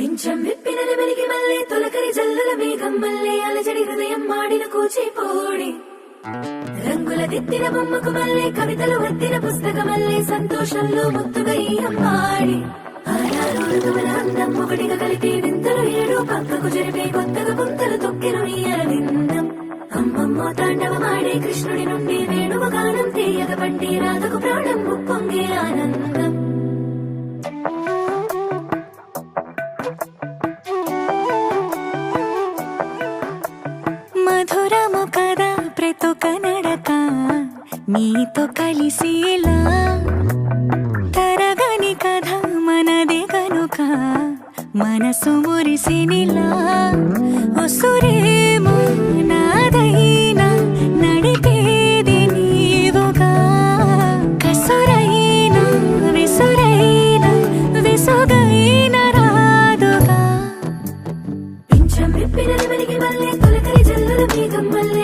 పింఛం విప్పిన నెమలికి మల్లె తొలకరి జల్లుల మేఘం మల్లె అలజడి హృదయం మాడిన కూచిపోడి రంగుల దిద్దిన బొమ్మకు మల్లె కవితలు వద్దిన పుస్తక మల్లె సంతోషంలో ముత్తుగా ఈ అమ్మాడి ఆనాడు ఋతువుల అందం ఒకటిగా కలిపి వింతలు ఏడు పక్కకు జరిపే కొత్తగా పుంతలు తొక్కెను నీ అరవిందం అమ్మమ్మో తాండవమాడే కృష్ణుడి నుండి వేణువ గానం తీయగ పండి రాధకు ప్రాణం ఉప్పొంగే ఆనందం మధురము కదా ప్రతొక నడక నీతో కలిసేలా తరగని కథ మనదే కనుక మనసు మురిసినిలా ఒసురేమో నాదైనా నడిపేది నీవుగా కసురైనా విసురైనా విసుగైన రాదుగా పింఛం విప్పిన నెమలికి మల్లె తొలకరి జల్లుల మేఘం మల్లె